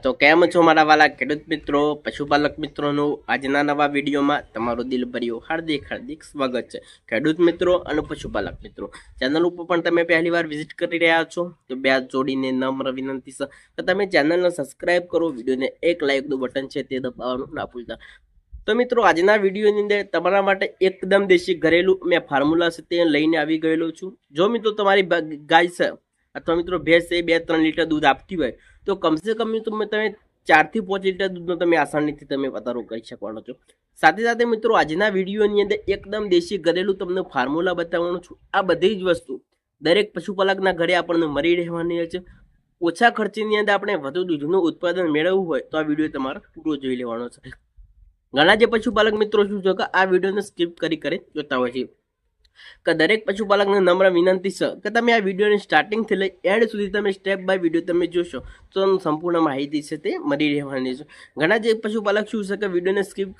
તો કેમ છો મારા વાલા ખેડૂત મિત્રો, પશુપાલક મિત્રોનું આજના નવા વિડીયોમાં તમારું દિલભર્યું હાર્દિક હાર્દિક સ્વાગત છે। ખેડૂત મિત્રો અને પશુપાલક મિત્રો, ચેનલ ઉપર પણ તમે પહેલી વાર વિઝિટ કરી રહ્યા છો તો બે હાથ જોડીને નમ્ર વિનંતી છે કે તમે ચેનલને સબસ્ક્રાઇબ કરો, વિડીયોને એક લાઇકનું બટન છે તે દબાવવાનું ના ભૂલતા। તો મિત્રો, આજના વિડીયોની અંદર તમારા માટે એકદમ દેશી ઘરેલું મેં ફોર્મ્યુલા છે તે લઈને આવી ગયેલો છું। જો મિત્રો તમારી ગાય છે અથવા મિત્રો ભેંસ છે 2-3 લીટર દૂધ આપતી હોય તો કમસે કમ તમે 4 થી 5 લીટર દૂધનો તમે આસાનીથી તમે વધારો કરી શકવાનો છો। સાથે સાથે મિત્રો, આજના વિડીયોની અંદર એકદમ દેશી ઘરેલું તમને ફોર્મ્યુલા બતાવવાનો છું। આ બધી જ વસ્તુ દરેક પશુપાલકના ઘરે આપણને મળી રહેવાની છે। ઓછા ખર્ચની અંદર આપણે વધુ દૂધનું ઉત્પાદન મેળવવું હોય તો આ વિડીયો તમારે પૂરો જોઈ લેવાનો છે। ઘણા જે પશુપાલક મિત્રો શું છે કે આ વિડીયોને સ્કીપ કરી જોતા હોય છે, કે દરેક પશુપાલકને નમ્ર વિનંતી છે કે તમે આ વિડીયોની સ્ટાર્ટિંગથી લઈ એન્ડ સુધી તમે સ્ટેપ બાય વિડીયો તમે જોશો તો સંપૂર્ણ માહિતી છે તે મળી રહેવાની છે। ઘણા જે પશુપાલક શું છે કે વિડીયોને સ્કીપ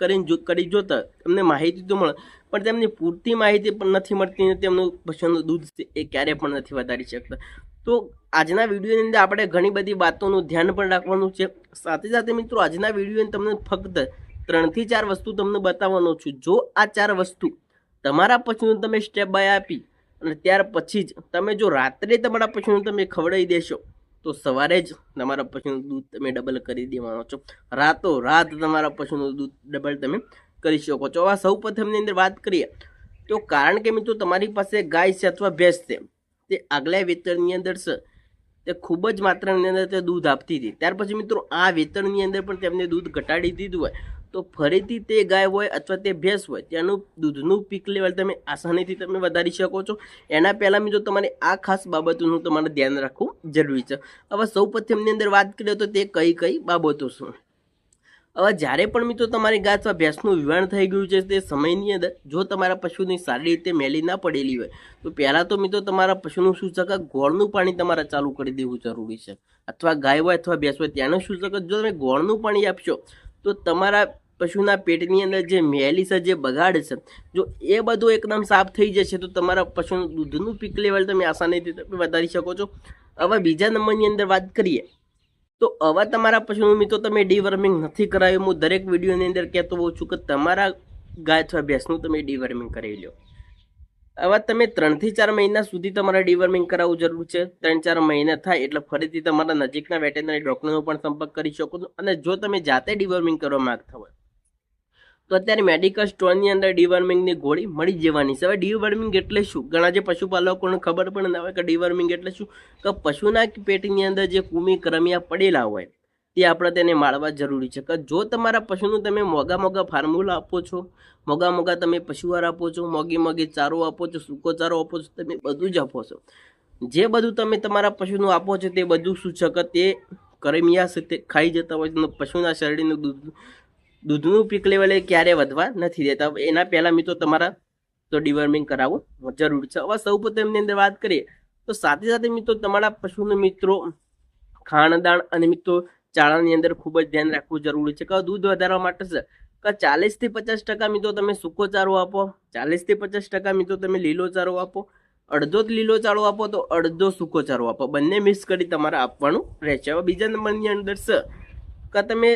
કરી જોતા તમને માહિતી તો મળે પણ તેમની પૂરતી માહિતી પણ નથી મળતી અને તેમનું પશુનું દૂધ છે એ ક્યારે પણ નથી વધારી શકતા। તો આજના વિડીયોની અંદર આપણે ઘણી બધી વાતોનું ધ્યાન પણ રાખવાનું છે। સાથે સાથે મિત્રો, આજના વિડીયોની તમને ફક્ત 3 થી 4 વસ્તુ તમને બતાવવાનો છું। જો આ 4 વસ્તુ તમારા પશુને તમે સ્ટેપ બાય આપી અને ત્યાર પછી જ તમે જો રાત્રે તમારા પશુને તમે ખવડાવી દેશો તો સવારે જ તમારા પશુનું દૂધ તમે ડબલ કરી દેવાનો છો। રાતો રાત તમારા પશુનું દૂધ ડબલ તમે કરી શકો છો। આ સૌ પ્રથમની અંદર વાત કરીએ તો કારણ કે મિત્રો તમારી પાસે ગાય છે અથવા ભેંસ છે તે આગલા વેતરની અંદર છે તે ખૂબ જ માત્રાની અંદર તે દૂધ આપતી હતી, ત્યાર પછી મિત્રો આ વેતરની અંદર પણ તેમને દૂધ ઘટાડી દીધું હોય તો ફરીથી તે ગાય હોય અથવા તે ભેંસ હોય તેનું દૂધનું પીક લેવલ તમે આસાનીથી તમે વધારી શકો છો। એના પહેલાં મિત્રો તમારે આ ખાસ બાબતોનું તમારે ધ્યાન રાખવું જરૂરી છે। હવે સૌ પ્રથમની અંદર વાત કરીએ તો તે કઈ બાબતો શું? હવે જ્યારે પણ મિત્રો તમારી ગાય અથવા ભેંસનું વિવાણ થઈ ગયું છે તે સમયની અંદર જો તમારા પશુની સારી રીતે મેલી ના પડેલી હોય તો પહેલાં તો મિત્રો તમારા પશુનું શું છે કે ગોળનું પાણી તમારે ચાલુ કરી દેવું જરૂરી છે। અથવા ગાય હોય અથવા ભેંસ હોય ત્યાંનું શું છે કે જો તમે ગોળનું પાણી આપશો તો તમારા પશુના પેટની અંદર જે મેલી છે, જે બગાડ છે, જો એ બધું એકદમ સાફ થઈ જશે તો તમારા પશુનું દૂધનું પીક લેવલ તમે આસાનીથી તમે વધારી શકો છો। હવે બીજા નંબરની અંદર વાત કરીએ તો હવે તમારા પશુનું મિત્રો તમે ડીવર્મિંગ નથી કરાવ્યું। હું દરેક વિડીયોની અંદર કહેતો હોઉં છું કે તમારા ગાય અથવા ભેંસનું તમે ડીવર્મિંગ કરાવી લો। હવે તમે 3 થી 4 મહિના સુધી તમારે ડીવર્મિંગ કરાવવું જરૂર છે। 3-4 મહિના થાય એટલે ફરીથી તમારા નજીકના વેટેનરી ડોક્ટરનો પણ સંપર્ક કરી શકો છો। અને જો તમે જાતે ડીવર્મિંગ કરવા માંગતા હોય તો અત્યારે મેડિકલ સ્ટોરની અંદર ડીવર્મિંગની ગોળી મળી જવાની છે। હવે ડીવર્મિંગ એટલે શું? ઘણા જે પશુપાલકોને ખબર પણ ના હોય કે ડીવર્મિંગ એટલે શું, કે પશુના પેટની અંદર જે કૃમિ કરમિયા પડેલા હોય તે આપણે તેને મારવા જરૂરી છે। કે જો તમારા પશુનું તમે મોંઘા ફોર્મ્યુલા આપો છો, મોંઘા તમે પશુઆહાર આપો છો, મોંઘી ચારો આપો છો, સૂકો ચારો આપો છો, તમે બધું જ આપો છો, જે બધું તમે તમારા પશુનું આપો છો તે બધું શું છે કે તે કરમિયા છે તે ખાઈ જતા હોય છે। પશુના શરીરનું દૂધનું પીક લેવલે ક્યારે વધવા નથી દેતા। એના પહેલાં મિત્રો તમારા તો ડીવર્મિંગ કરાવવું જરૂર છે। હવે સૌ પ્રથમની અંદર વાત કરીએ તો સાથે સાથે મિત્રો તમારા પશુનું મિત્રો ખાણદાણ અને મિત્રો ચારાની અંદર ખૂબ જ ધ્યાન રાખવું જરૂરી છે। કે દૂધ વધારવા માટે છે કે 40 થી 50% મિત્રો તમે સૂકો ચારો આપો, 40 થી 50% મિત્રો તમે લીલો ચારો આપો, અડધો લીલો ચારો આપો તો અડધો સૂકો ચારો આપો, બંને મિક્સ કરી તમારે આપવાનું રહેશે। હવે બીજા નંબરની અંદર છે કે તમે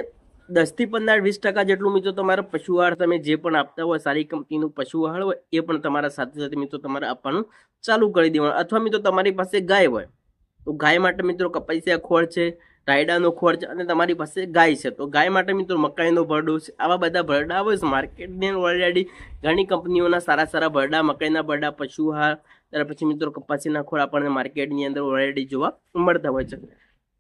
10 થી 15-20% જેટલું મિત્રો તમારા પશુ આહાર તમે જે પણ આપતા હોય સારી કંપનીનું પશુ આહાર હોય એ પણ તમારા સાથે સાથે મિત્રો તમારે આપવાનું ચાલુ કરી દેવાનું। અથવા મિત્રો તમારી પાસે ગાય હોય તો ગાય માટે મિત્રો કપાસિયા ખોળ છે, રાયડાનો ખોળ છે, અને તમારી પાસે ગાય છે તો ગાય માટે મિત્રો મકાઈનો ભરડો છે। આવા બધા ભરડા આવે છે માર્કેટની ઓલરેડી ઘણી કંપનીઓના સારા ભરડા, મકાઈના ભરડા, પશુ આહાર, ત્યાર પછી મિત્રો કપાસીના ખોળ આપણને માર્કેટની અંદર ઓલરેડી જોવા મળતા હોય છે।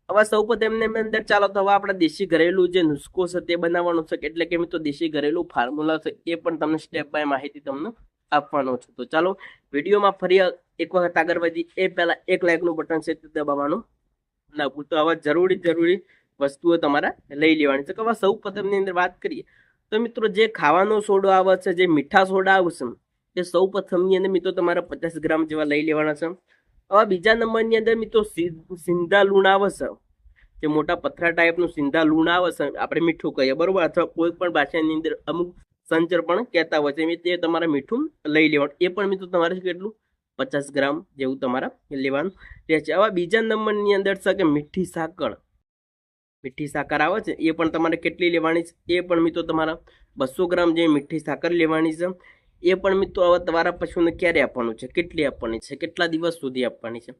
હવે સૌ પ્રથમ અંદર ચાલો તો હવે આપણે દેશી ઘરેલું જે નુસ્ખો છે તે બનાવવાનો છે, એટલે કે મિત્રો દેશી ઘરેલું ફોર્મ્યુલા છે એ પણ તમને સ્ટેપ બાય માહિતી તમને આપવાનો છે। તો ચાલો વિડીયોમાં ફરી એક વખત આગળ વધી એ પહેલા એક લાઇકનું બટન છે તે દબાવવાનું ના ભૂલતા। હવે જરૂરી વસ્તુઓ તમારા લઈ લેવાની છે। કે હવે સૌ પ્રથમની અંદર વાત કરીએ તો મિત્રો જે ખાવાનો સોડો આવે છે, જે મીઠા સોડા આવશે એ સૌ પ્રથમની અંદર મિત્રો તમારે 50 ગ્રામ જેવા લઈ લેવાના છે। હવે બીજા નંબરની અંદર મિત્રો સિંધા લૂણ આવે છે, જે મોટા પથરા ટાઈપનું સિંધા લૂણ આવે છે, આપણે મીઠું કહીએ બરોબર, અથવા કોઈ પણ ભાષાની અંદર અમુક સંચર પણ કહેતા હોય છે, તે તમારે મીઠું લઈ લેવાનું, એ પણ મિત્રો તમારે કેટલું 50 ગ્રામ જેવું તમારે લેવાનું રહે છે। હવે બીજા નંબરની અંદર છે કે મીઠી સાકર, મીઠી સાકર આવે છે એ પણ તમારે કેટલી લેવાની છે, એ પણ મિત્રો તમારા 200 ગ્રામ જે મીઠી સાકર લેવાની છે. એ પણ મિત્રો હવે તમારા પશુને ક્યારે આપવાનું છે, કેટલી આપવાની છે, કેટલા દિવસ સુધી આપવાની છે.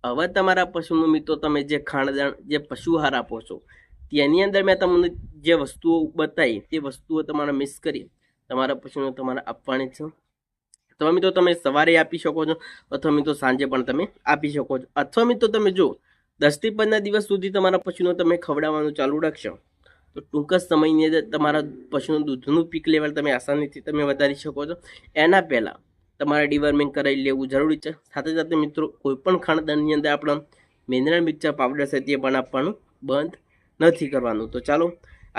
હવે તમારા પશુનું મિત્રો તમે જે ખાણદાણ જે પશુ આહાર આપો છો તેની અંદર મેં તમને જે વસ્તુઓ બતાવી તે વસ્તુઓ તમારે મિક્સ કરી તમારા પશુને તમારે આપવાની છે. અથવા મિત્રો તમે સવારે આપી શકો છો, અથવા મિત્રો સાંજે પણ તમે આપી શકો છો. અથવા મિત્રો તમે જો 10 થી 15 દિવસ સુધી તમારા પશુને તમે ખવડાવવાનું ચાલુ રાખશો તો ટૂંક જ સમયની અંદર તમારા પશુનું દૂધનું પીક લેવલ તમે આસાનીથી તમે વધારી શકો છો. એના પહેલાં તમારે ડિવર્મિંગ કરાવી લેવું જરૂરી છે. સાથે સાથે મિત્રો કોઈપણ ખાણદાનની અંદર આપણે મિનરલ મિક્સર પાવડર છે તે પણ આપવાનું બંધ નથી કરવાનું. તો ચાલો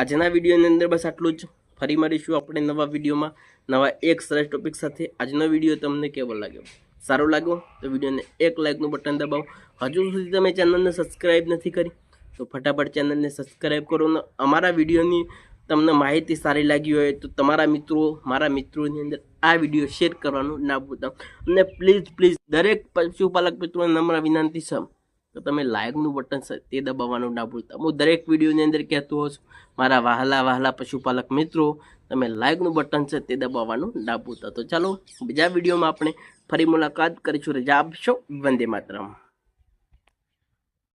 આજના વિડીયોની અંદર બસ આટલું જ. ફરી મળીશું આપણે નવા વિડીયોમાં નવા એક સરસ ટોપિક સાથે. આજનો વિડીયો તમને કેવો લાગ્યો? સારો લાગ્યો તો વિડીયોને એક લાઇકનું બટન દબાવો. હજુ સુધી તમે ચેનલને સબસ્ક્રાઈબ નથી કરી તો ફટાફટ ચેનલને સબસ્ક્રાઈબ કરો. ને અમારા વિડીયોની તમને માહિતી સારી લાગી હોય તો તમારા મિત્રો મારા મિત્રોની અંદર આ વિડીયો શેર કરવાનું ના ભૂલતા. અને પ્લીઝ દરેક પશુપાલક મિત્રોને નમ્ર વિનંતી છે તો તમે લાઇકનું બટન છે તે દબાવવાનું ના ભૂલતા. હું દરેક વિડીયોની અંદર કહેતો હોઉં છું મારા વહાલા પશુપાલક મિત્રો તમે લાઇકનું બટન છે તે દબાવવાનું ના ભૂલતા. તો ચાલો બીજા વિડીયોમાં આપણે ફરી મુલાકાત કરીશું. રજા આપશો. વંદે માતરમ.